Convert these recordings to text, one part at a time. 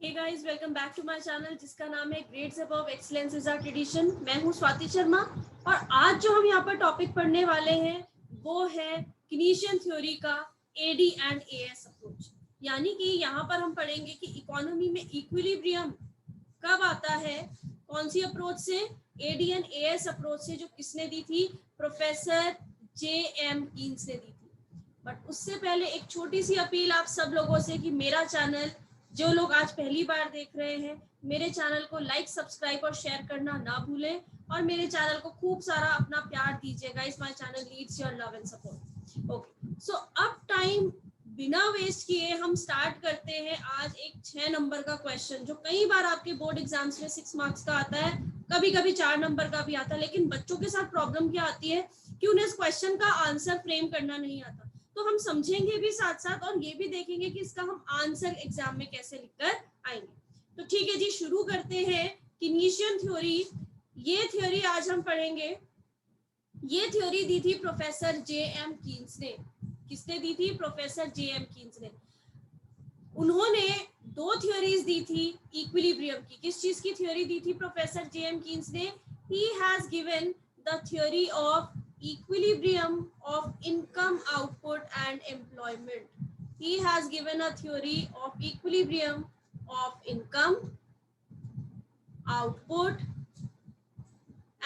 Hey guys, welcome back to my channel जिसका नाम है grades above excellence is our tradition. मैं हूं स्वाति शर्मा और आज जो हम यहाँ पर टॉपिक पढ़ने वाले हैं वो है किनीशियन थ्योरी का एडी एंड एएस अप्रोच। यानी कि यहाँ पर हम पढ़ेंगे कि इकोनॉमी में इक्विलिब्रियम कब आता है, कौन सी अप्रोच से, एडी एंड एएस अप्रोच से, जो किसने दी थी, प्रोफेसर जे.एम. कीन्स ने दी थी। बट उससे पहले एक छोटी सी अपील आप सब लोगों से कि मेरा चैनल, जो लोग आज पहली बार देख रहे हैं, मेरे चैनल को लाइक, सब्सक्राइब और शेयर करना ना भूलें और मेरे चैनल को खूब सारा अपना प्यार दीजिएगा। इस my channel needs your love and support. Okay, so अब टाइम बिना वेस्ट किए हम स्टार्ट करते हैं आज एक 6 नंबर का क्वेश्चन जो कई बार आपके बोर्ड एग्जाम्स में 6 मार्क्स का आता है, कभी कभी 4 नंबर का भी आता है। लेकिन बच्चों के साथ प्रॉब्लम क्या आती है कि उन्हें इस क्वेश्चन का आंसर फ्रेम करना नहीं आता। तो हम समझेंगे भी साथ साथ और ये भी देखेंगे कि इसका हम आंसर एग्जाम में कैसे लिखकर आएंगे। तो ठीक है जी, शुरू करते हैं। किनीशियन थ्योरी, ये थ्योरी आज हम पढ़ेंगे। ये थ्योरी दी थी प्रोफेसर जे.एम. कीन्स ने। किसने दी थी? Professor J M. कीन्स ने। उन्होंने 2 थ्योरीज दी थी इक्विलिब्रियम की। किस चीज की थ्योरी दी थी प्रोफेसर जे.एम. कीन्स ने? He has given the theory of equilibrium of income output and employment. He has given a theory of equilibrium of income output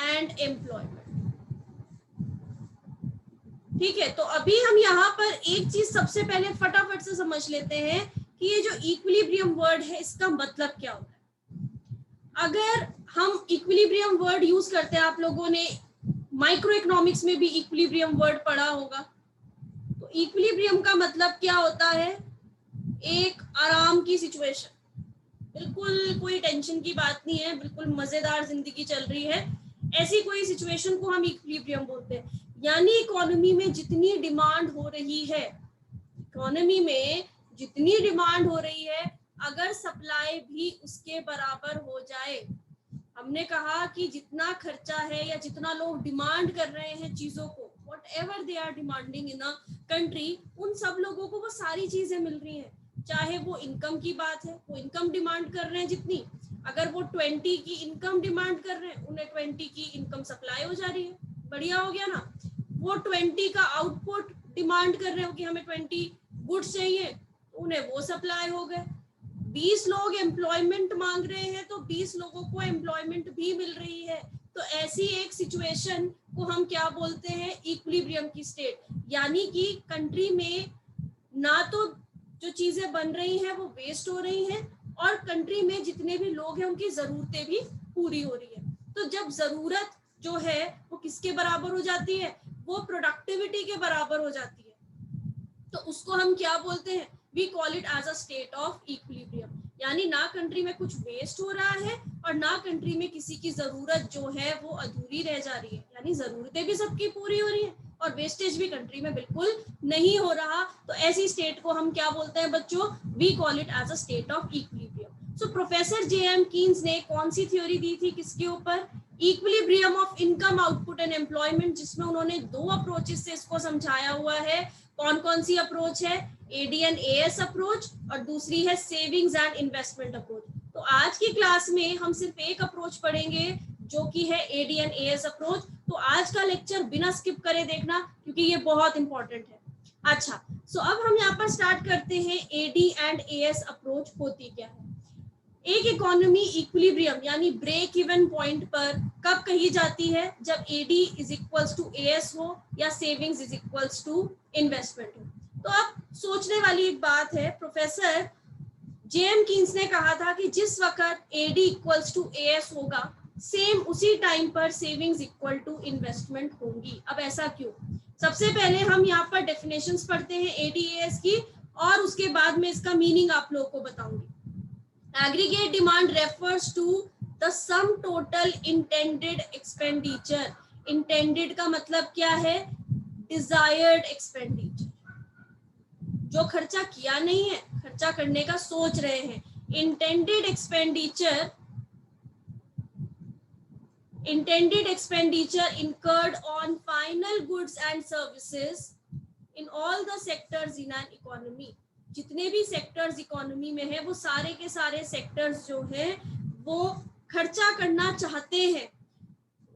and employment. ठीक है, तो अभी हम यहाँ पर एक चीज सबसे पहले फटाफट से समझ लेते हैं कि ये जो इक्विलिब्रियम वर्ड है इसका मतलब क्या होता है। अगर हम इक्विलिब्रियम वर्ड यूज करते हैं, आप लोगों ने माइक्रो इकोनॉमिक्स में भी इक्विलिब्रियम वर्ड पढ़ा होगा। तो इक्विलिब्रियम का मतलब क्या होता है? एक आराम की सिचुएशन, बिल्कुल कोई टेंशन की बात नहीं है, बिल्कुल मजेदार जिंदगी चल रही है, ऐसी कोई सिचुएशन को हम इक्विलिब्रियम बोलते हैं। यानी इकोनॉमी में जितनी डिमांड हो रही है, इकोनॉमी में जितनी डिमांड हो रही है, अगर सप्लाई भी उसके बराबर हो जाए, हमने कहा कि जितना खर्चा है या जितना लोग डिमांड कर रहे हैं चीजों को, whatever they are demanding in a country, उन सब लोगों को वो सारी चीजें मिल रही हैं। चाहे वो इनकम की बात है, वो इनकम डिमांड कर रहे हैं जितनी, अगर वो 20 की इनकम डिमांड कर रहे हैं, उन्हें 20 की इनकम सप्लाई हो जा रही है। बढ़िया हो गया ना। वो 20 का आउटपुट डिमांड कर रहे हो कि हमें 20 गुड्स चाहिए, उन्हें वो सप्लाई हो गए। 20 लोग एम्प्लॉयमेंट मांग रहे हैं तो 20 लोगों को एम्प्लॉयमेंट भी मिल रही है। तो ऐसी एक सिचुएशन को हम क्या बोलते हैं? इक्विलिब्रियम की स्टेट। यानी कि कंट्री में ना तो जो चीजें बन रही हैं वो वेस्ट हो रही हैं और कंट्री में जितने भी लोग हैं उनकी जरूरतें भी पूरी हो रही है। तो जब जरूरत जो है वो किसके बराबर हो जाती है? वो प्रोडक्टिविटी के बराबर हो जाती है। तो उसको हम क्या बोलते हैं? We call it as a state of equilibrium. यानी ना कंट्री में कुछ वेस्ट हो रहा है और ना कंट्री में किसी की जरूरत जो है वो अधूरी रह जा रही है। यानी जरूरतें भी सबकी पूरी हो रही है और वेस्टेज भी कंट्री में बिल्कुल नहीं हो रहा। तो ऐसी स्टेट को हम क्या बोलते हैं बच्चों? We call it as a state of equilibrium. So professor J M. Keynes ने कौन सी थ्योरी दी थी? किसके ऊपर? Equilibrium of income output and employment, जिसमें उन्होंने 2 अप्रोचेस से इसको समझाया हुआ है। कौन कौन सी अप्रोच है? एडी एंड एएस अप्रोच और दूसरी है सेविंग्स एंड इन्वेस्टमेंट अप्रोच। तो आज की क्लास में हम सिर्फ एक अप्रोच पढ़ेंगे जो कि है एडी एंड एएस अप्रोच। तो आज का लेक्चर बिना स्किप करे देखना क्योंकि ये बहुत इंपॉर्टेंट है। अच्छा, सो अब हम यहाँ पर स्टार्ट करते हैं। एडी एंड एएस अप्रोच होती क्या है? एक इकोनॉमी इक्विलिब्रियम यानी ब्रेक इवन पॉइंट पर कब कही जाती है? जब AD is equals to AS हो या savings is equals to investment हो। तो अब सोचने वाली एक बात है, प्रोफेसर जे.एम. कीन्स ने कहा था कि जिस वक्त एडी इक्वल्स टू एएस होगा, सेम उसी टाइम पर सेविंग्स इक्वल टू इन्वेस्टमेंट होंगी। अब ऐसा क्यों? सबसे पहले हम यहाँ पर डेफिनेशंस पढ़ते हैं एडी एएस की और उसके बाद में इसका मीनिंग आप लोगों को बताऊंगी। Aggregate demand refers to the sum total intended expenditure. Intended का मतलब क्या है? Desired expenditure. जो खर्चा किया नहीं है, खर्चा करने का सोच रहे हैं। Intended expenditure incurred on final goods and services in all the sectors in an economy. जितने भी सेक्टर्स इकोनॉमी में है वो सारे के सारे सेक्टर्स जो है वो खर्चा करना चाहते हैं,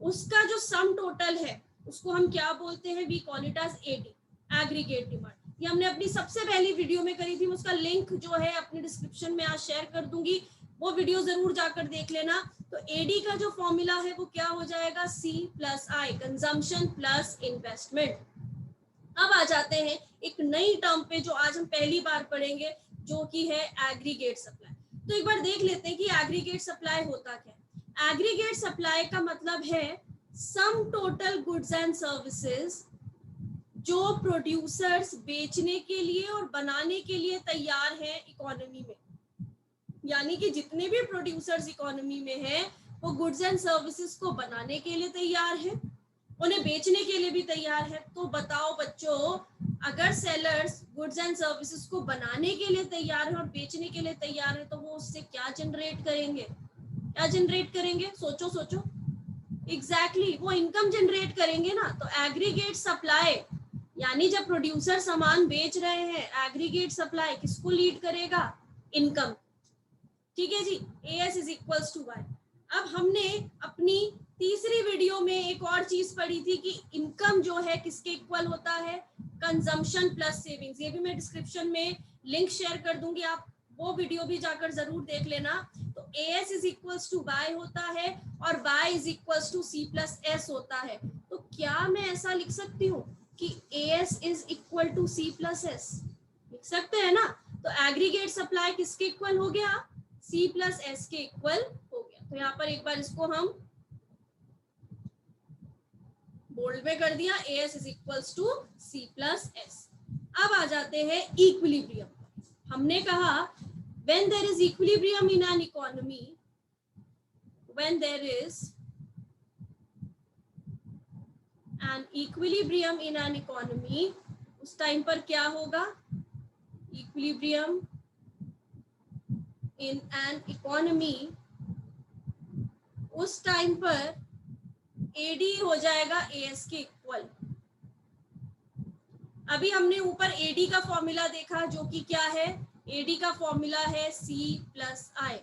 उसका जो सम टोटल है उसको हम क्या बोलते हैं, we call it as AD, aggregate demand. ये हमने अपनी सबसे पहली वीडियो में करी थी, उसका लिंक जो है अपनी डिस्क्रिप्शन में आज शेयर कर दूंगी, वो वीडियो जरूर जाकर देख लेना। तो एडी का जो फॉर्मूला है वो क्या हो जाएगा, सी प्लस आई, कंजम्पशन प्लस इन्वेस्टमेंट। अब आ जाते हैं एक नई टर्म पे जो आज हम पहली बार पढ़ेंगे, जो कि है एग्रीगेट सप्लाई। तो एक बार देख लेते हैं कि एग्रीगेट सप्लाई होता क्या है। एग्रीगेट सप्लाई का मतलब है sum total goods and services जो प्रोड्यूसर्स बेचने के लिए और बनाने के लिए तैयार है इकोनॉमी में, यानी कि जितने भी प्रोड्यूसर्स इकोनॉमी में हैं वो गुड्स एंड सर्विसेज को बनाने के लिए तैयार है, उन्हें बेचने के लिए भी तैयार है। तो बताओ बच्चों, अगर सेलर्स गुड्स एंड सर्विसेज को बनाने के लिए तैयार है और बेचने के लिए तैयार है तो वो उससे क्या जनरेट करेंगे, क्या जनरेट करेंगे, सोचो सोचो। एग्जैक्टली वो इनकम जनरेट करेंगे ना। तो एग्रीगेट सप्लाई यानी जब प्रोड्यूसर सामान बेच रहे हैं, एग्रीगेट सप्लाई किसको लीड करेगा, इनकम। ठीक है जी, AS is equals to Y. अब हमने अपनी तीसरी वीडियो में एक और चीज पढ़ी थी कि इनकम जो है किसके इक्वल होता है, कंजम्पशन प्लस सेविंग्स। ये भी मैं डिस्क्रिप्शन में लिंक शेयर कर दूंगी, आप वो वीडियो भी जाकर जरूर देख लेना। तो AS is equals to Y होता है और Y is equals to C plus S होता है। तो क्या मैं ऐसा लिख सकती हूँ कि AS is equal to C plus S, लिख सकते हैं ना। तो एग्रीगेट सप्लाई किसके इक्वल हो गया, C प्लस S के इक्वल हो गया। तो यहाँ पर एक बार इसको हम बोल्ड में कर दिया, AS is equals to C plus S। अब आ जाते हैं इक्विलिब्रियम। हमने कहा when there is equilibrium in an economy, when there is an equilibrium in an economy, उस टाइम पर क्या होगा, equilibrium in an economy, उस टाइम पर AD हो जाएगा AS के इक्वल। अभी हमने ऊपर AD का फॉर्मूला देखा जो कि क्या है, AD का फॉर्मूला है C प्लस आई।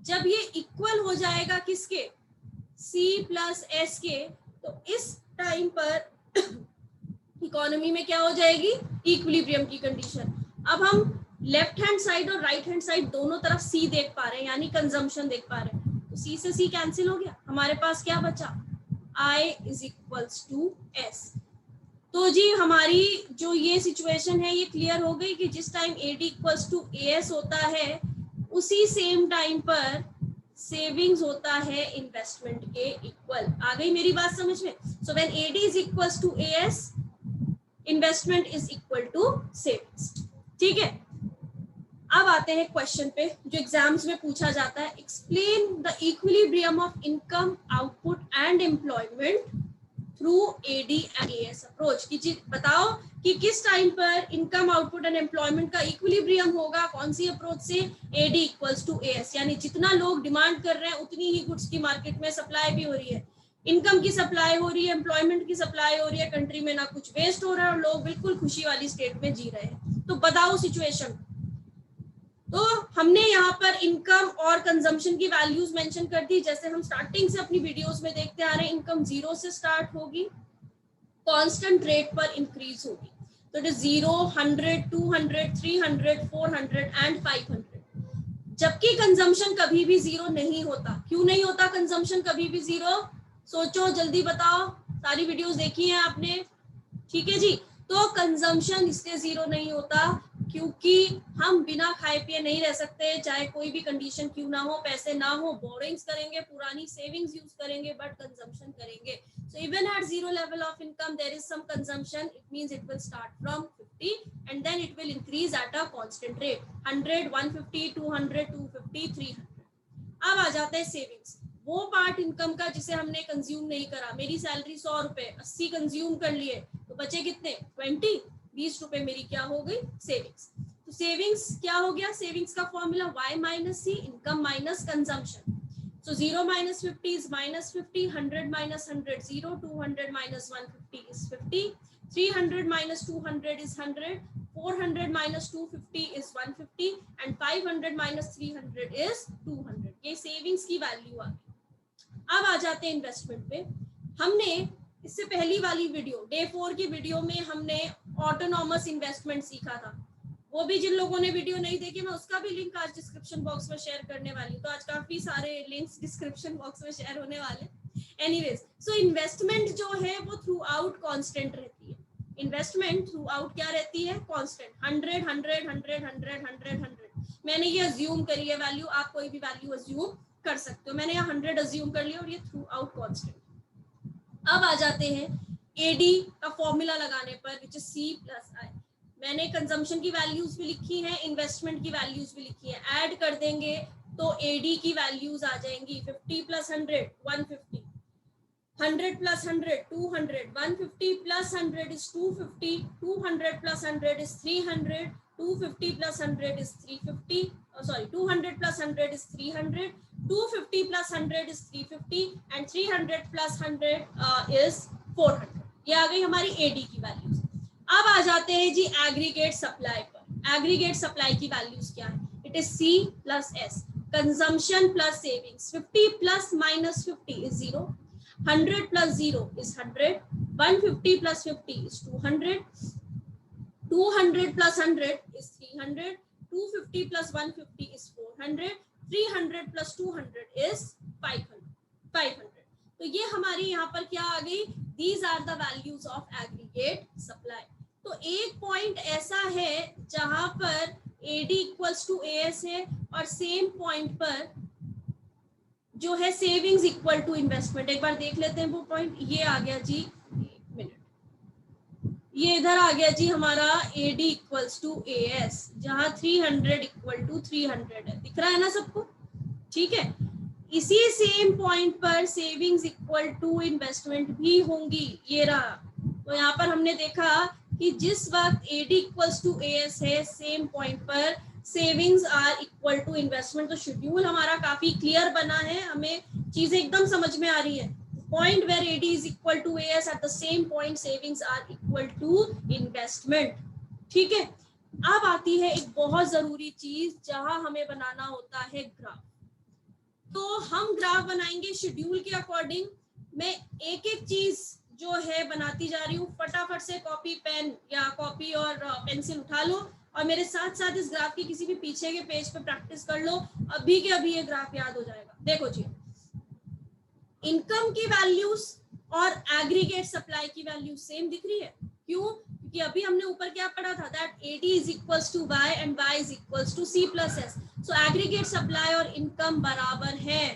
जब ये इक्वल हो जाएगा किसके, C प्लस S के, तो इस टाइम पर इकोनॉमी में क्या हो जाएगी, इक्विलिब्रियम की कंडीशन। अब हम लेफ्ट हैंड साइड और राइट हैंड साइड दोनों तरफ C देख पा रहे हैं, यानी कंजम्पशन देख पा रहे हैं। तो C से C कैंसिल हो गया, हमारे पास क्या बचा, I is equals to S। तो जी हमारी जो ये सिचुएशन है ये क्लियर हो गई कि जिस time AD equals to AS होता है उसी सेम टाइम पर सेविंग्स होता है इन्वेस्टमेंट के इक्वल। आ गई मेरी बात समझ में। So when AD is equals to AS, investment is equal to savings. ठीक है, अब आते हैं क्वेश्चन पे जो एग्जाम्स में पूछा जाता है। Explain the equilibrium of income, output and employment through AD and AS approach. कि बताओ कि किस टाइम पर इनकम, आउटपुट एंड एम्प्लॉयमेंट का इक्विलिब्रियम होगा, कौन सी अप्रोच से, AD इक्वल्स टू AS। यानी जितना लोग डिमांड कर रहे हैं उतनी ही गुड्स की मार्केट में सप्लाई भी हो रही है, इनकम की सप्लाई हो रही है, एम्प्लॉयमेंट की सप्लाई हो रही है, कंट्री में ना कुछ वेस्ट हो रहा है और लोग बिल्कुल खुशी वाली स्टेट में जी रहे हैं। तो बताओ सिचुएशन। तो हमने यहाँ पर इनकम और कंजम्पशन की वैल्यूज मेंशन कर दी, जैसे हम स्टार्टिंग से अपनी वीडियोस में देखते आ रहे हैं। इनकम 0 से स्टार्ट होगी, कांस्टेंट रेट पर इंक्रीज होगी। तो इट इज 0, 100, 200, 300, 400 एंड 500। जबकि कंजम्पशन कभी भी 0 नहीं होता। क्यों नहीं होता कंजम्पशन कभी भी 0, सोचो जल्दी बताओ, सारी वीडियोस देखी हैं आपने। ठीक है जी, तो कंजम्पशन इसलिए 0 नहीं होता क्योंकि हम बिना खाए पिए नहीं रह सकते, चाहे कोई भी कंडीशन क्यों ना हो, पैसे ना हो, बोरिंग्स करेंगे, पुरानी सेविंग्स यूज करेंगे, बट कंजम्पशन करेंगे। So even at zero level of income there is some consumption. It means it will start from 50 and then it will increase at a constant rate, 100, 150, 200, 250, 300. अब आ जाते हैं savings, वो part income का जिसे हमने consume नहीं करा। मेरी सैलरी 100 रुपए, 80 कंज्यूम कर लिए तो बचे कितने, 20, 20 रुपए मेरी क्या हो गई, सेविंग्स। तो सेविंग्स क्या हो गया, सेविंग्स का formula Y minus C, income minus consumption. So 0 minus 50 is minus 50, 100 minus 100, 0, 200 minus 150 is 50, 300 minus 200 is 100, 400 minus 250 is 150 and 500 minus 300 is 200. ये सेविंग्स की वैल्यू आ गई। अब आ जाते हैं इन्वेस्टमेंट पे। हमने इससे पहली वाली वीडियो डे 4 की वीडियो में हमने ऑटोनॉमस इन्वेस्टमेंट सीखा था। वो भी जिन लोगों ने वीडियो नहीं देखी, मैं उसका भी लिंक आज डिस्क्रिप्शन बॉक्स में शेयर करने वाली हूँ। तो आज काफी सारे लिंक्स डिस्क्रिप्शन बॉक्स में शेयर होने वाले। एनीवेज, सो इन्वेस्टमेंट जो है वो थ्रू आउट कॉन्स्टेंट रहती है। इन्वेस्टमेंट थ्रू आउट क्या रहती है? कॉन्स्टेंट। 100 100 100 100 100 100। मैंने ये अज्यूम करी है वैल्यू, आप कोई भी वैल्यू अज्यूम कर सकते हो। मैंने यहाँ 100 अज्यूम कर लिया और ये थ्रू आउट कॉन्स्टेंट। अब आ जाते हैं एडी का फॉर्मूला लगाने पर, विच इज सी प्लस आई। मैंने कंजम्पशन की वैल्यूज भी लिखी है, इन्वेस्टमेंट की वैल्यूज भी लिखी है। ऐड कर देंगे तो एडी की वैल्यूज आ जाएंगी 50 plus 100 150, 100 plus 100 200, 150 plus 100 is 250, 200 plus 100 is 300, 250 plus 100 is 350, sorry 200 plus 100 is 300, 250 plus 100 is 350 and 300 plus 100 is 400। ये आ गई हमारी एडी की वैल्यूज। अब आ जाते हैं जी एग्रीगेट सप्लाई पर। एग्रीगेट सप्लाई की वैल्यूज क्या है? It is C plus S, consumption plus savings. 50 plus minus 50 is 0, 100 plus 0 is 100, 150 plus 50 is 200, 200 plus 100 is 300, 250 plus 150 is 400, 300 plus 200 is 500। तो ये हमारी यहाँ पर क्या आ गई? These are the values of aggregate supply। तो एक पॉइंट ऐसा है जहां पर AD इक्वल्स टू AS है और सेम पॉइंट पर जो है सेविंग्स इक्वल टू इन्वेस्टमेंट। एक बार देख लेते हैं वो पॉइंट। ये आ गया जी, एक मिनट, ये इधर आ गया जी हमारा AD इक्वल्स टू AS, जहां 300 इक्वल टू 300 है। दिख रहा है ना सबको? ठीक है। इसी सेम पॉइंट पर सेविंग्स इक्वल टू इन्वेस्टमेंट भी होंगी। ये रहा। तो यहाँ पर हमने देखा कि जिस वक्त AD इक्वल्स टू AS है, सेम पॉइंट पर savings are equal to investment. तो शेड्यूल हमारा काफी क्लियर बना है, हमें चीजें एकदम समझ में आ रही है। Point where AD is equal to AS, at the same point savings are equal to investment. ठीक है। अब आती है एक बहुत जरूरी चीज, जहां हमें बनाना होता है ग्राफ। तो हम ग्राफ बनाएंगे शेड्यूल के अकॉर्डिंग। मैं एक एक चीज जो है बनाती जा रही हूँ। फटाफट से कॉपी पेन या कॉपी और पेंसिल उठा लो और मेरे साथ साथ इस ग्राफ की किसी भी पीछे के पेज पे प्रैक्टिस कर लो। अभी के अभी ये ग्राफ याद हो जाएगा। देखो जी, इनकम की वैल्यूज और एग्रीगेट सप्लाई की वैल्यूज सेम दिख रही है। क्यों? क्योंकि अभी हमने ऊपर क्या पढ़ा था, that AD is equals to Y and Y is equals to C plus S। So aggregate supply और इनकम बराबर है,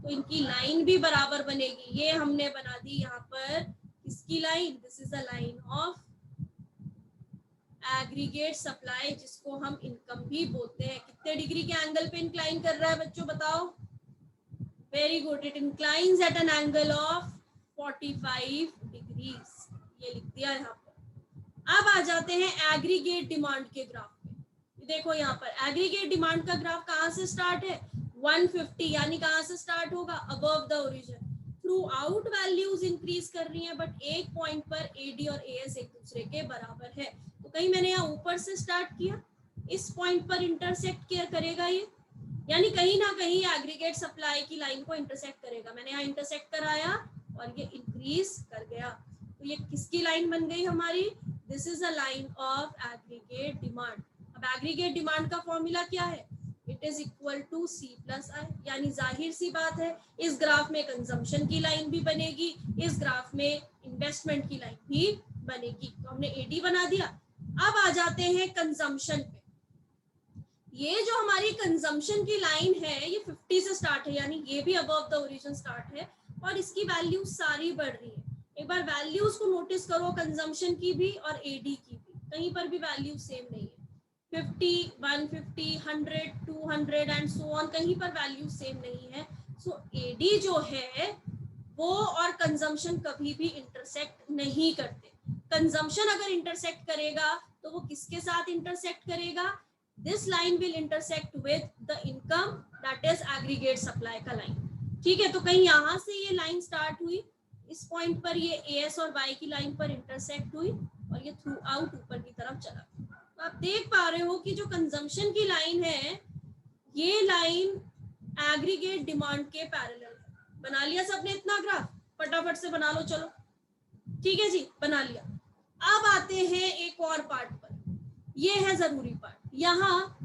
तो इनकी लाइन भी बराबर बनेगी। ये हमने बना दी यहाँ पर किसकी line? This is the line of aggregate supply, जिसको हम इनकम भी बोलते हैं। कितने डिग्री के एंगल पे इंक्लाइन कर रहा है बच्चों, बताओ? Very good, it inclines at an angle of 45 degrees. ये लिख दिया यहाँ पर। अब आ जाते हैं एग्रीगेट डिमांड के ग्राफ पे। देखो यहाँ पर एग्रीगेट डिमांड का ग्राफ कहाँ से स्टार्ट है? 150, यानी कहाँ से स्टार्ट होगा? Above the origin. Through out values increase कर रही हैं, बट एक पॉइंट पर AD और AS एक दूसरे के बराबर है। तो कहीं मैंने यहाँ ऊपर से स्टार्ट किया, इस पॉइंट पर इंटरसेक्ट करेगा ये, यानी कहीं ना कहीं एग्रीगेट सप्लाई की लाइन को इंटरसेक्ट करेगा। मैंने यहाँ इंटरसेक्ट कराया और ये इंक्रीज कर गया। तो ये किसकी लाइन बन गई हमारी? This is a line of aggregate demand. अब एग्रीगेट डिमांड का फॉर्मूला क्या है? It is equal to C plus I। यानी जाहिर सी बात है, इस ग्राफ में कंजम्पशन की लाइन भी बनेगी, इस ग्राफ में इन्वेस्टमेंट की लाइन भी बनेगी। तो हमने AD बना दिया। अब आ जाते हैं कंजम्पशन पे। ये जो हमारी कंजम्पशन की लाइन है, ये 50 से स्टार्ट है, यानी ये भी अबव द ओरिजिन स्टार्ट है और इसकी वैल्यू सारी बढ़ रही है। एक बार वैल्यूज को नोटिस करो, कंजम्पशन की भी और AD की भी, कहीं पर भी वैल्यू सेम नहीं है। 50, 150, 100, 200 एंड सो ऑन, कहीं पर वैल्यू सेम नहीं है। सो AD जो है वो और कंजम्पशन कभी भी इंटरसेक्ट नहीं करते। कंजम्पशन अगर इंटरसेक्ट करेगा तो वो किसके साथ इंटरसेक्ट करेगा? This line will intersect with the income, that is aggregate supply का लाइन। ठीक है। तो कहीं यहाँ से ये लाइन स्टार्ट हुई, इस पॉइंट पर ये AS और Y की लाइन पर इंटरसेक्ट हुई और ये थ्रू आउट ऊपर की तरफ चला। आप देख पा रहे हो कि जो कंजम्पशन की लाइन है, ये लाइन एग्रीगेट डिमांड के पैरेलल है। बना लिया सबने इतना ग्राफ? फटाफट से बना लो, चलो। ठीक है जी, बना लिया। अब आते हैं एक और पार्ट पर, ये है जरूरी पार्ट। यहाँ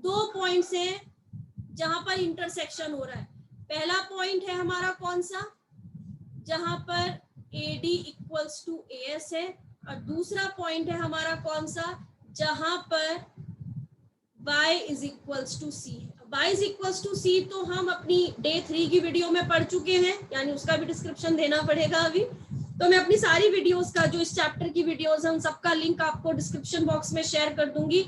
2 पॉइंट्स हैं जहां पर इंटरसेक्शन हो रहा है। पहला पॉइंट है हमारा कौन सा, जहां पर AD इक्वल्स टू AS है, और दूसरा पॉइंट है हमारा कौन सा, जहां पर y is equals to C है। y is equals to C तो हम अपनी डे 3 की वीडियो में पढ़ चुके हैं, यानी उसका भी डिस्क्रिप्शन देना पड़ेगा अभी। तो मैं अपनी सारी वीडियोस का, जो इस चैप्टर की वीडियोस है, उन सबका लिंक आपको डिस्क्रिप्शन बॉक्स में शेयर कर दूंगी।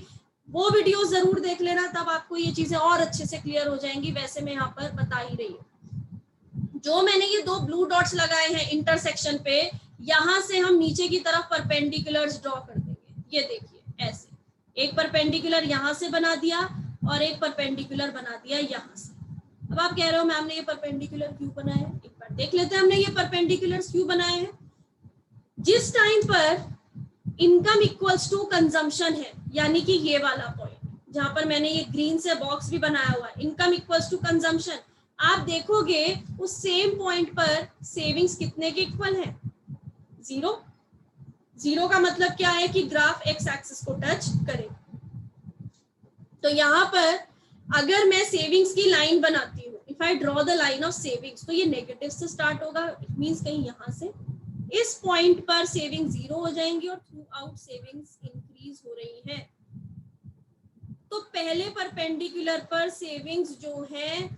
वो वीडियो जरूर देख लेना, तब आपको ये चीजें और अच्छे से क्लियर हो जाएंगी। वैसे मैं यहाँ पर बता ही रही हूँ। जो मैंने ये 2 ब्लू डॉट्स लगाए हैं इंटरसेक्शन पे, यहाँ से हम नीचे की तरफ परपेंडिकुलर्स ड्रॉ कर देंगे। ये देखिए, ऐसे एक परपेंडिकुलर यहाँ से बना दिया और एक परपेंडिकुलर बना दिया यहाँ से। अब आप कह रहे हो मैम ने ये परपेंडिकुलर क्यों बनाए हैं? एक बार देख लेते हैं हमने ये परपेंडिकुलर्स क्यों बनाए हैं। जिस टाइम पर इनकम इक्वल्स टू कंजम्पशन है, यानी कि ये वाला पॉइंट जहां पर मैंने ये ग्रीन से बॉक्स भी बनाया हुआ है, इनकम इक्वल्स टू कंजम्पशन, आप देखोगे उस सेम पॉइंट पर सेविंग्स कितने के इक्वल है? 0। 0 का मतलब क्या है कि ग्राफ एक्स एक्सिस को टच करे। तो यहाँ पर अगर मैं सेविंग्स की लाइन बनाती हूँ, if I draw the line of savings, तो ये नेगेटिव से स्टार्ट होगा। इट मींस कहीं यहाँ से इस पॉइंट पर सेविंग 0 हो जाएंगी और थ्रू आउट सेविंग्स इंक्रीज हो रही है। तो पहले परपेंडिकुलर पर सेविंग्स जो है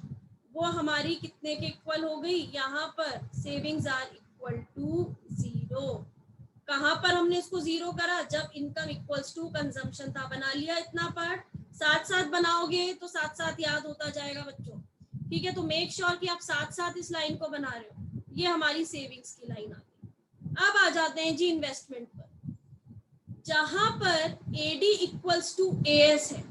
वो हमारी कितने के इक्वल हो गई? यहाँ पर सेविंग्स आर इक्वल टू 0। कहाँ पर हमने इसको 0 करा? जब इनकम इक्वल्स टू कंजम्पशन था। बना लिया इतना पार्ट? साथ साथ बनाओगे तो साथ साथ याद होता जाएगा बच्चों। ठीक है, तो मेक श्योर कि आप साथ साथ इस लाइन को बना रहे हो। ये हमारी सेविंग्स की लाइन आ गई। अब आ जाते हैं जी इन्वेस्टमेंट पर, जहां पर AD इक्वल्स टू AS है।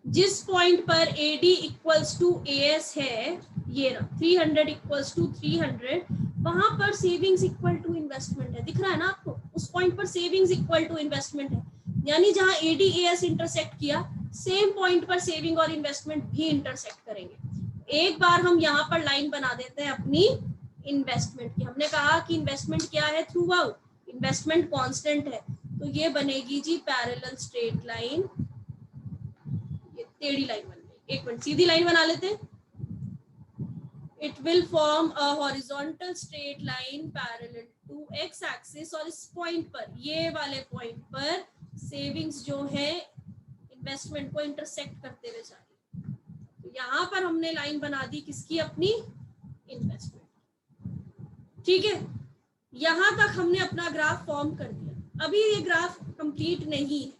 जिस पॉइंट पर AD इक्वल्स टू AS है, ये रहा 300 इक्वल्स टू 300, वहां पर सेविंग्स इक्वल टू इन्वेस्टमेंट है। दिख रहा है ना आपको? उस पॉइंट पर सेविंग्स इक्वल टू इन्वेस्टमेंट है, यानी जहां AD AS इंटरसेक्ट किया, सेम पॉइंट पर सेविंग और इन्वेस्टमेंट भी इंटरसेक्ट करेंगे। एक बार हम यहाँ पर लाइन बना देते हैं अपनी इन्वेस्टमेंट की। हमने कहा कि इन्वेस्टमेंट क्या है थ्रू आउट, इन्वेस्टमेंट कांस्टेंट है, तो ये बनेगी जी पैरेलल स्ट्रेट लाइन। ये टेढ़ी लाइन बन गई। एक मिनट, सीधी लाइन बना लेते हैं। It will form a horizontal straight line parallel to x axis, और इस पॉइंट पर, ये वाले पॉइंट पर सेविंग्स जो है इन्वेस्टमेंट को इंटरसेक्ट करते हुए जा रही है। तो यहाँ पर हमने लाइन बना दी किसकी? अपनी इन्वेस्टमेंट। ठीक है, यहाँ तक हमने अपना ग्राफ फॉर्म कर दिया। अभी ये ग्राफ कंप्लीट नहीं है।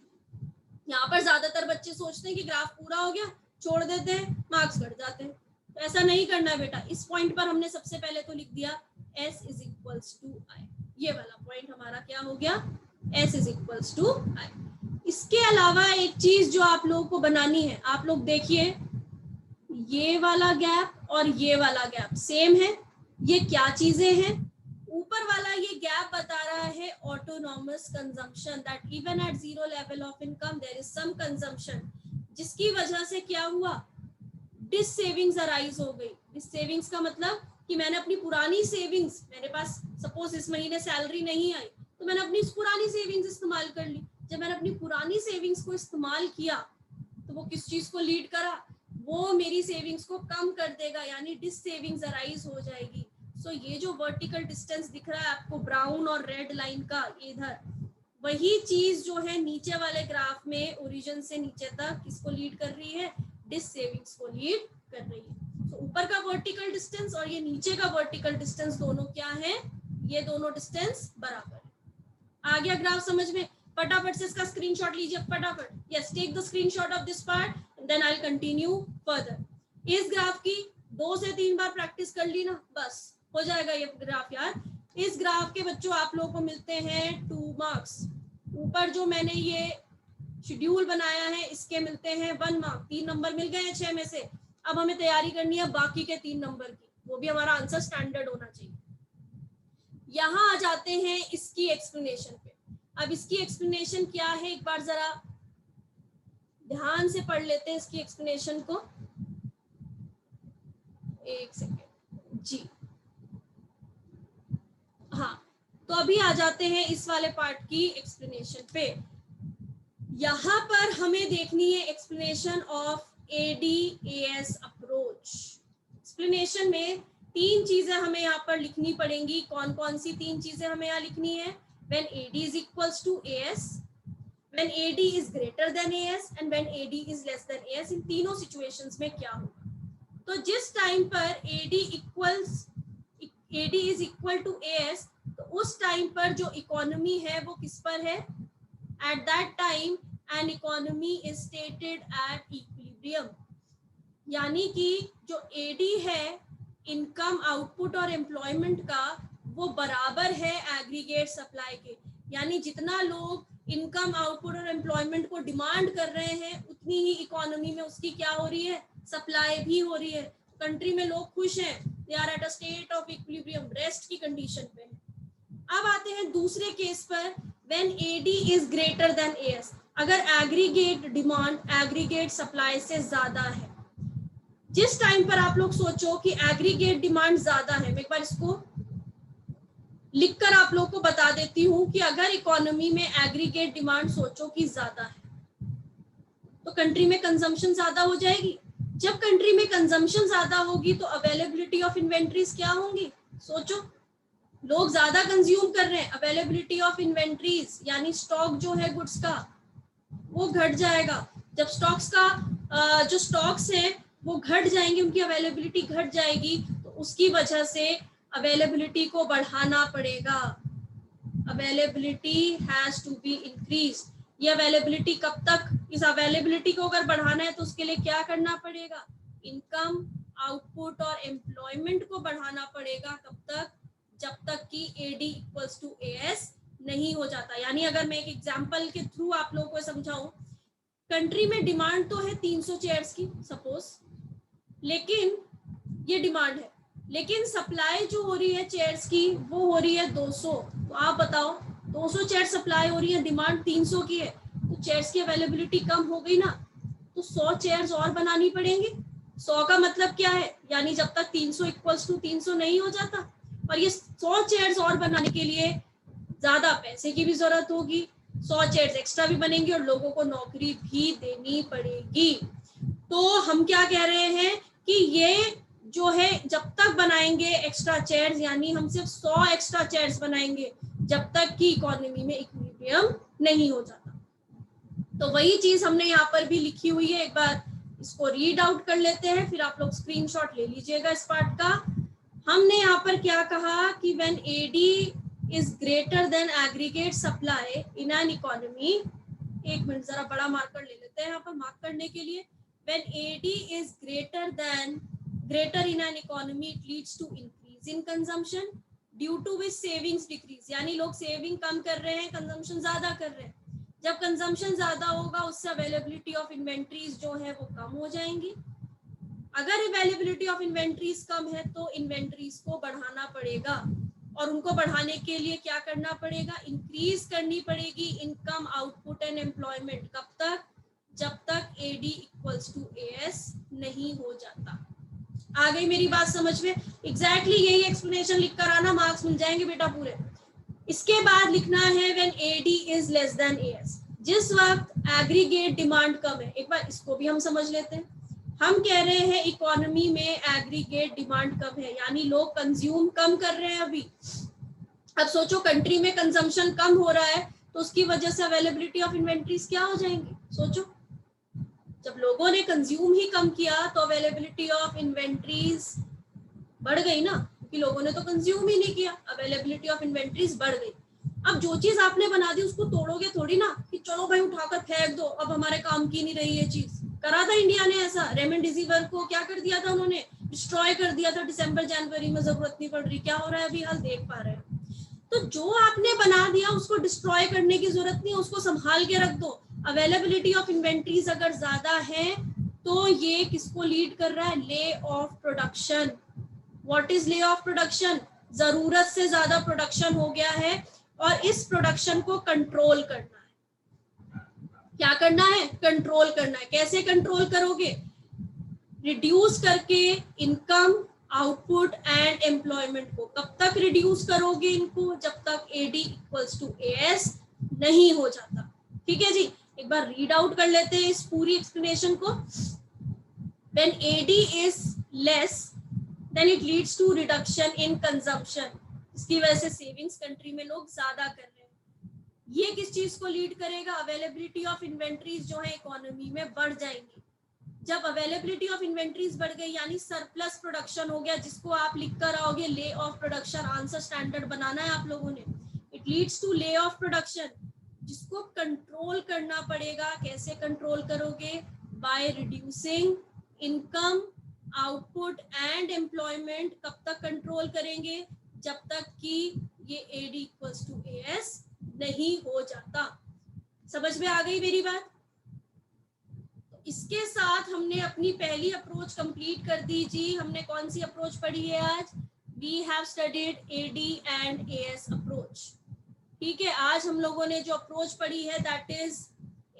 यहाँ पर ज्यादातर बच्चे सोचते हैं कि ग्राफ पूरा हो गया, छोड़ देते हैं, मार्क्स घट जाते हैं। तो ऐसा नहीं करना है बेटा। इस पॉइंट पर हमने सबसे पहले तो लिख दिया S is equals to I। ये वाला पॉइंट हमारा क्या हो गया? S is equals to I। इसके अलावा एक चीज जो आप लोगों को बनानी है, आप लोग देखिए, ये वाला गैप और ये वाला गैप सेम है। ये क्या चीजें हैं? ऊपर वाला ये गैप बता रहा है autonomous consumption, that even at 0 level of income there is some consumption, जिसकी वजह से क्या हुआ? डिस सेविंग्स अराइज हो गई। डिस सेविंग्स का मतलब कि मैंने अपनी पुरानी सेविंग्स, मेरे पास सपोज इस महीने सैलरी नहीं आई, तो मैंने अपनी पुरानी सेविंग्स इस्तेमाल कर ली। जब मैंने अपनी पुरानी सेविंग्स को इस्तेमाल किया तो वो किस चीज को लीड करा? वो मेरी सेविंग्स को कम कर देगा, यानी डिस सेविंग्स अराइज हो जाएगी। सो ये जो वर्टिकल डिस्टेंस दिख रहा है आपको ब्राउन और रेड लाइन का इधर, वही चीज जो है नीचे वाले ग्राफ में ओरिजिन से नीचे तक किसको लीड कर रही है? डिस सेविंग्स को लीड कर रही है। तो ऊपर का वर्टिकल डिस्टेंस और ये नीचे का वर्टिकल डिस्टेंस दोनों क्या है? ये दोनों डिस्टेंस बराबर है। आ गया ग्राफ समझ में? फटाफट से इसका स्क्रीनशॉट लीजिए फटाफट। Yes, take the screenshot of this part and then I will continue further. इस ग्राफ की 2 से 3 बार प्रैक्टिस कर ली ना, बस हो जाएगा ये ग्राफ यार। इस ग्राफ के बच्चों आप लोगों को मिलते हैं 2 मार्क्स। ऊपर जो मैंने ये शेड्यूल बनाया है इसके मिलते हैं 1 मार्क। 3 नंबर मिल गए हैं 6 में से। अब हमें तैयारी करनी है बाकी के 3 नंबर की, वो भी हमारा आंसर स्टैंडर्ड होना चाहिए। यहाँ आ जाते हैं इसकी एक्सप्लेनेशन पे। अब इसकी एक्सप्लेनेशन क्या है, एक बार जरा ध्यान से पढ़ लेते हैं इसकी एक्सप्लेनेशन को। एक सेकेंड जी। हाँ, तो अभी आ जाते हैं इस वाले पार्ट की एक्सप्लेनेशन पे। यहां पर हमें देखनी है explanation of ADAS approach. Explanation में 3 चीजें हमें यहाँ पर लिखनी पड़ेंगी। कौन कौन सी 3 चीजें हमें यहाँ लिखनी है? When AD is equals to AS, when AD is greater than AS and when AD is less than AS, इन तीनों सिचुएशंस में क्या होगा? तो जिस टाइम पर AD is equal to AS, तो उस टाइम पर जो इकोनॉमी है वो किस पर है? At that time an economy is stated at equilibrium, यानी कि जो AD है इनकम, आउटपुट और एम्प्लॉयमेंट का, वो बराबर है एग्रीगेट सप्लाई के। यानी जितना लोग इनकम, आउटपुट और एम्प्लॉयमेंट को डिमांड कर रहे हैं उतनी ही इकोनॉमी में उसकी क्या हो रही है? सप्लाई भी हो रही है। कंट्री में लोग खुश हैं, they are at a state of equilibrium, rest की कंडीशन पे है। अब आते हैं दूसरे केस पर, when AD is greater than AS, अगर एग्रीगेट डिमांड एग्रीगेट सप्लाई से ज्यादा है। जिस टाइम पर आप लोग सोचो कि एग्रीगेट डिमांड ज्यादा है, मैं एक बार इसको लिखकर आप लोग को बता देती हूं कि अगर इकोनॉमी में एग्रीगेट डिमांड सोचो कि ज्यादा है तो कंट्री में कंजम्पशन ज्यादा हो जाएगी। जब कंट्री में कंजम्पशन ज्यादा होगी तो अवेलेबिलिटी ऑफ इन्वेंट्रीज क्या होंगी? सोचो, लोग ज्यादा कंज्यूम कर रहे हैं, अवेलेबिलिटी ऑफ इन्वेंट्रीज यानी स्टॉक जो है गुड्स का वो घट जाएगा। जब स्टॉक्स का जो स्टॉक्स है वो घट जाएंगे, उनकी अवेलेबिलिटी घट जाएगी, तो उसकी वजह से अवेलेबिलिटी को बढ़ाना पड़ेगा। Availability has to be increase. ये अवेलेबिलिटी कब तक? इस अवेलेबिलिटी को अगर बढ़ाना है तो उसके लिए क्या करना पड़ेगा? इनकम, आउटपुट और एम्प्लॉयमेंट को बढ़ाना पड़ेगा। कब तक? जब तक कि AD इक्वल्स टू AS नहीं हो जाता। यानी अगर मैं एक एग्जांपल के थ्रू आप लोगों को समझाऊं, कंट्री में डिमांड तो है 300 चेयर्स की सपोज, लेकिन ये डिमांड है, लेकिन सप्लाई जो हो रही है चेयर्स की वो हो रही है 200। तो आप बताओ, 200 चेयर सप्लाई हो रही है, डिमांड 300 की है, तो चेयर्स की अवेलेबिलिटी कम हो गई ना, तो 100 चेयर्स और बनानी पड़ेंगी। 100 का मतलब क्या है? यानी जब तक 300 इक्वल्स टू 300 नहीं हो जाता, और ये 100 चेयर्स और बनाने के लिए ज्यादा पैसे की भी जरूरत होगी, 100 चेयर्स एक्स्ट्रा भी बनेंगी और लोगों को नौकरी भी देनी पड़ेगी। तो हम क्या कह रहे हैं कि ये जो है जब तक बनाएंगे एक्स्ट्रा चेयर्स, यानी हम सिर्फ 100 एक्स्ट्रा चेयर्स बनाएंगे जब तक कि इकोनॉमी में इक्विलिब्रियम नहीं हो जाता। तो वही चीज हमने यहाँ पर भी लिखी हुई है, एक बार इसको रीड आउट कर लेते हैं, फिर आप लोग स्क्रीनशॉट ले लीजिएगा इस पार्ट का। हमने यहाँ पर क्या कहा कि when AD is greater then aggregate supply in an economy, एक मिनट जरा बड़ा मार्कर ले लेते हैं यहाँ पर मार्क करने के लिए। When AD is greater in an economy, it leads to increase in consumption due to which savings decrease, यानी लोग सेविंग कम कर रहे हैं, कंजम्पशन ज्यादा कर रहे हैं। जब कंजम्पशन ज्यादा होगा उससे अवेलेबिलिटी ऑफ इन्वेंट्रीज जो है वो कम हो जाएंगी। अगर अवेलेबिलिटी ऑफ इन्वेंट्रीज कम है तो इन्वेंट्रीज को बढ़ाना पड़ेगा, और उनको बढ़ाने के लिए क्या करना पड़ेगा? इंक्रीज करनी पड़ेगी इनकम, आउटपुट एंड एम्प्लॉयमेंट। कब तक? जब तक AD इक्वल्स टू AS नहीं हो जाता। आ गई मेरी बात समझ में? एग्जैक्टली यही एक्सप्लेनेशन लिख कर आना, मार्क्स मिल जाएंगे बेटा पूरे। इसके बाद लिखना है when AD is less than AS, जिस वक्त एग्रीगेट डिमांड कम है। एक बार इसको भी हम समझ लेते हैं। हम कह रहे हैं इकोनॉमी में एग्रीगेट डिमांड कम है, यानी लोग कंज्यूम कम कर रहे हैं अभी। अब सोचो कंट्री में कंजम्पशन कम हो रहा है तो उसकी वजह से अवेलेबिलिटी ऑफ इन्वेंट्रीज क्या हो जाएंगी? सोचो, जब लोगों ने कंज्यूम ही कम किया तो अवेलेबिलिटी ऑफ इन्वेंट्रीज बढ़ गई ना, क्योंकि लोगों ने तो कंज्यूम ही नहीं किया, अवेलेबिलिटी ऑफ इन्वेंट्रीज बढ़ गई। अब जो चीज आपने बना दी उसको तोड़ोगे थोड़ी ना कि चलो भाई उठाकर फेंक दो, अब हमारे काम की नहीं रही ये चीज। करा था इंडिया ने ऐसा, रेमडेसिविर को क्या कर दिया था उन्होंने? डिस्ट्रॉय कर दिया था दिसंबर जनवरी में, जरूरत नहीं पड़ रही। क्या हो रहा है अभी हाल देख पा रहे हैं। तो जो आपने बना दिया उसको डिस्ट्रॉय करने की जरूरत नहीं, उसको संभाल के रख दो। अवेलेबिलिटी ऑफ इन्वेंट्रीज अगर ज्यादा है तो ये किसको लीड कर रहा है? ले ऑफ प्रोडक्शन। व्हाट इज ले ऑफ प्रोडक्शन? जरूरत से ज्यादा प्रोडक्शन हो गया है और इस प्रोडक्शन को कंट्रोल करना है। क्या करना है? कंट्रोल करना है। कैसे कंट्रोल करोगे? रिड्यूस करके इनकम, आउटपुट एंड एम्प्लॉयमेंट को। कब तक रिड्यूस करोगे इनको? जब तक AD इक्वल्स टू AS नहीं हो जाता। ठीक है जी, एक बार रीड आउट कर लेते हैं इस पूरी एक्सप्लेनेशन को। When AD is less, then it leads to reduction in consumption. इसकी वजह से सेविंग्स कंट्री में लोग ज्यादा कर रहे हैं। ये किस चीज को लीड करेगा? अवेलेबिलिटी ऑफ इन्वेंट्रीज जो है इकोनॉमी में बढ़ जाएंगी। जब अवेलेबिलिटी ऑफ इन्वेंट्रीज बढ़ गई यानी सरप्लस प्रोडक्शन हो गया, जिसको आप लिख कर आओगे lay off production, answer standard बनाना है आप लोगों ने। It leads to lay off production, जिसको कंट्रोल करना पड़ेगा। कैसे कंट्रोल करोगे? By reducing income, output and employment. कब तक कंट्रोल करेंगे? जब तक कि ये AD इक्वल्स टू AS नहीं हो जाता। समझ में आ गई मेरी बात? इसके साथ हमने अपनी पहली अप्रोच कंप्लीट कर दी जी। हमने कौन सी अप्रोच पढ़ी है आज? We have studied AD and AS approach. ठीक है, आज हम लोगों ने जो अप्रोच पढ़ी है that is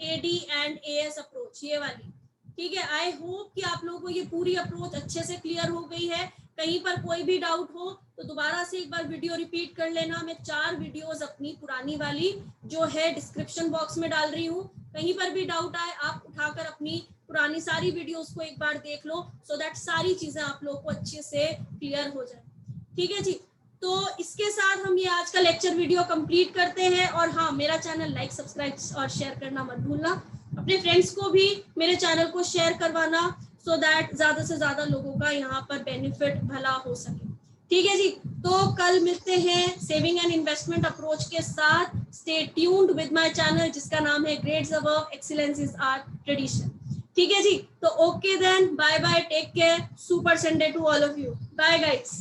AD and AS approach, ये वाली। ठीक है, आई होप कि आप लोगों को ये पूरी अप्रोच अच्छे से क्लियर हो गई है। कहीं पर कोई भी डाउट हो तो दोबारा से एक बार वीडियो रिपीट कर लेना। मैं 4 वीडियोस अपनी पुरानी वाली जो है डिस्क्रिप्शन बॉक्स में डाल रही हूँ। कहीं पर भी डाउट आए आप उठाकर अपनी पुरानी सारी वीडियोस को एक बार देख लो, सो दैट सारी चीजें आप लोगों को अच्छे से क्लियर हो जाए। ठीक है जी, तो इसके साथ हम ये आज का लेक्चर वीडियो कंप्लीट करते हैं। और हाँ, मेरा चैनल लाइक, सब्सक्राइब और शेयर करना मत भूलना। अपने फ्रेंड्स को भी मेरे चैनल को शेयर करवाना, सो दैट ज्यादा से ज्यादा लोगों का यहाँ पर बेनिफिट भला हो सके। ठीक है जी, तो कल मिलते हैं सेविंग एंड इन्वेस्टमेंट अप्रोच के साथ। Stay tuned with my channel जिसका नाम है grades above excellence is our tradition. ठीक है जी, तो okay then, bye bye, take care, super Sunday to all of you, bye guys.